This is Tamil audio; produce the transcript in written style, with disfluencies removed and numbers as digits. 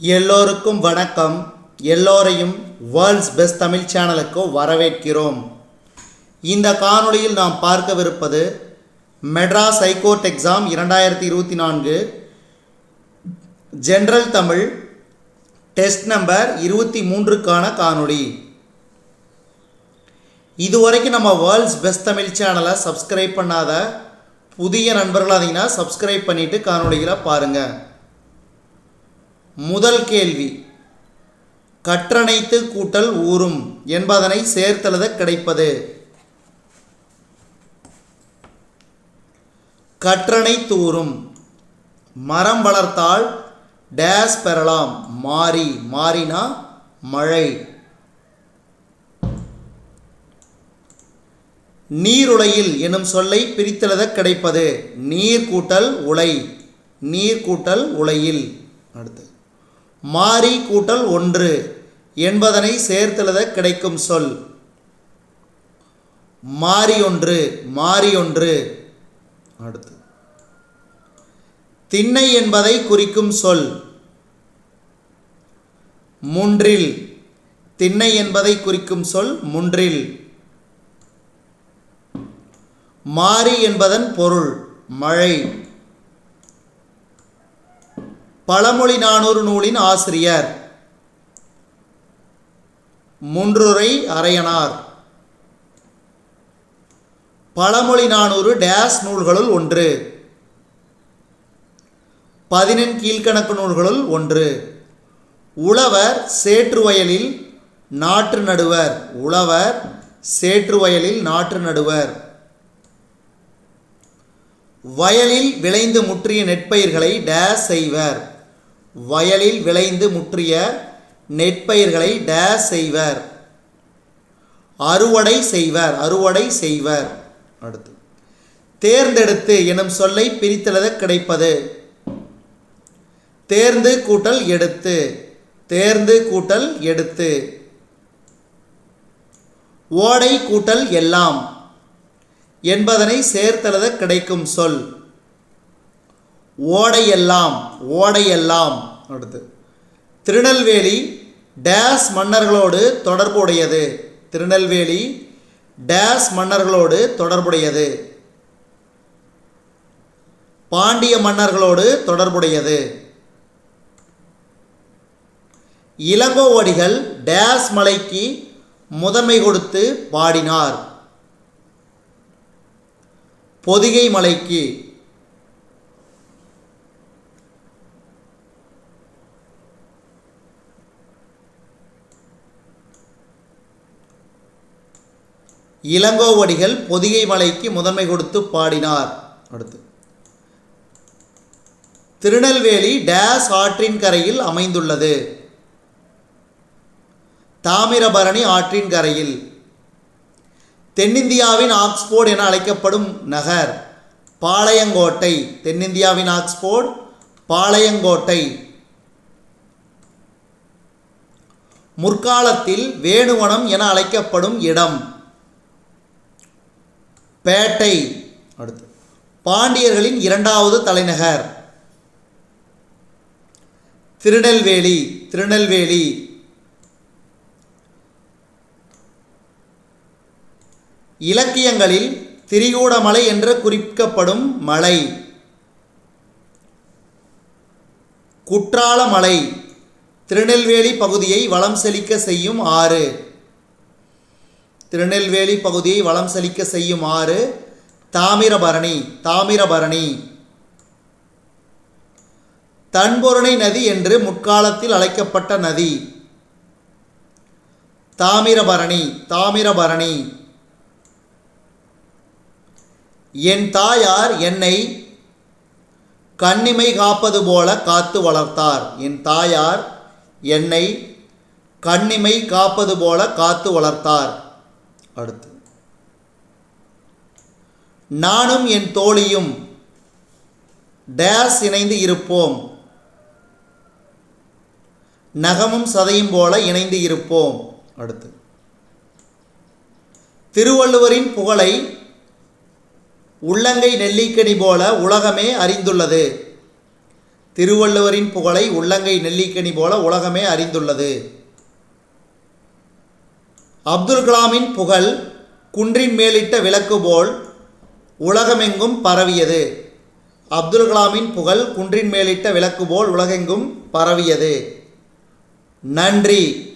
எல்லோருக்கும் வணக்கம். எல்லோரையும் வேர்ல்ட்ஸ் பெஸ்ட் தமிழ் சேனலுக்கு வரவேற்கிறோம். இந்த காணொளியில் நாம் பார்க்கவிருப்பது Madras high court exam 2024 general Tamil test number 23க்கான காணொளி. இதுவரைக்கும் நம்ம வேர்ல்ட்ஸ் பெஸ்ட் தமிழ் சேனலை சப்ஸ்கிரைப் பண்ணாத புதிய நண்பர்கள் அதிகனா சப்ஸ்கிரைப் பண்ணிவிட்டு காணொளிகளை பாருங்கள். முதல் கேள்வி, கற்றனைத்து கூட்டல் ஊறும் என்பதனை சேர்த்தெழுத கிடைப்பது. கற்றனைத்தூறும். மரம் வளர்த்தால் டேஸ் பெறலாம். மாறி, மாறினா மழை. நீருலையில் எனும் சொல்லை பிரித்தெழுத கிடைப்பது. நீர் கூட்டல் உலை, நீர் கூட்டல் உலையில். அடுத்து, மாறி கூட்டல் ஒன்று என்பதனை சேர்த்தெழுத கிடைக்கும் சொல். மாறி ஒன்று, மாறி ஒன்று. அடுத்து, திண்ணை என்பதை குறிக்கும் சொல். முன்றில், திண்ணை என்பதை குறிக்கும் சொல் முன்றில். மாறி என்பதன் பொருள் மழை. பழமொழி 400 நூலின் ஆசிரியர். முன்றுரை அரையனார். பழமொழி 400 டேஸ் நூல்களுள் ஒன்று. 14 கீழ்கணக்கு நூல்களுள் ஒன்று. உழவர் சேற்றுவயலில் நாற்று நடுவர். உழவர் சேற்றுவயலில் நாற்று நடுவர். வயலில் விளைந்து முற்றிய நெற்பயிர்களை டேஸ் செய்வர். வயலில் விளைந்து முற்றிய நெற்பயிர்களை டேஸ் செய்வர். அறுவடை செய்வர், அறுவடை செய்வர். அடுத்து, தேர்ந்தெடுத்து எனும் சொல்லை பிரித்தெழுத கிடைப்பது. தேர்ந்து கூட்டல் எடுத்து, தேர்ந்து கூட்டல் எடுத்து. ஓடை கூட்டல் எல்லாம் என்பதனை சேர்த்தெழுத கிடைக்கும் சொல். ஓடையெல்லாம், ஓடையெல்லாம். அடுத்து, திருநெல்வேலி டேஸ் மன்னர்களோடு தொடர்புடையது. திருநெல்வேலி டேஸ் மன்னர்களோடு தொடர்புடையது. பாண்டிய மன்னர்களோடு தொடர்புடையது. இளங்கோவடிகள் டேஸ் மலைக்கு முதன்மை கொடுத்து பாடினார். பொதிகை மலைக்கு. இளங்கோவடிகள் பொதிகை மலைக்கு முதன்மை கொடுத்து பாடினார். அடுத்து, திருநெல்வேலி டேஸ் ஆற்றின் கரையில் அமைந்துள்ளது. தாமிரபரணி ஆற்றின் கரையில். தென்னிந்தியாவின் ஆக்ஸ்போர்ட் என அழைக்கப்படும் நகர் பாளையங்கோட்டை. தென்னிந்தியாவின் ஆக்ஸ்போர்ட் பாளையங்கோட்டை. முற்காலத்தில் வேணுவனம் என அழைக்கப்படும் இடம் பேட்டை. அடுத்து, பாண்டியர்களின் இரண்டாவது தலைநகர் திருநெல்வேலி. திருநெல்வேலி. இலக்கியங்களில் திரிகூடமலை என்று குறிக்கப்படும் மலை குற்றாலமலை. திருநெல்வேலி பகுதியை வளம் செழிக்க செய்யும் ஆறு. திருநெல்வேலி பகுதியை வளம் செழிக்க செய்யும் ஆறு தாமிரபரணி. தாமிரபரணி. தன்பொருணை நதி என்று முற்காலத்தில் அழைக்கப்பட்ட நதி தாமிரபரணி. தாமிரபரணி. என் தாயார் என்னை கண்ணிமை காப்பது போல காத்து வளர்த்தார். என் தாயார் என்னை கண்ணிமை காப்பது போல காத்து வளர்த்தார். அடுத்து, நானும் என் தோழியும் டேஸ் இணைந்து இருப்போம். நகமும் சதையும் போல இணைந்து இருப்போம். அடுத்து, திருவள்ளுவரின் புகழை உள்ளங்கை நெல்லிக்கனி போல உலகமே அறிந்துள்ளது. திருவள்ளுவரின் புகழை உள்ளங்கை நெல்லிக்கனி போல உலகமே அறிந்துள்ளது. அப்துல் கலாமின் புகழ் குன்றின் மேலிட்ட விளக்கு போல் உலகமெங்கும் பரவியது. அப்துல் கலாமின் புகழ் குன்றின் மேலிட்ட விளக்கு போல் உலகெங்கும் பரவியது. நன்றி.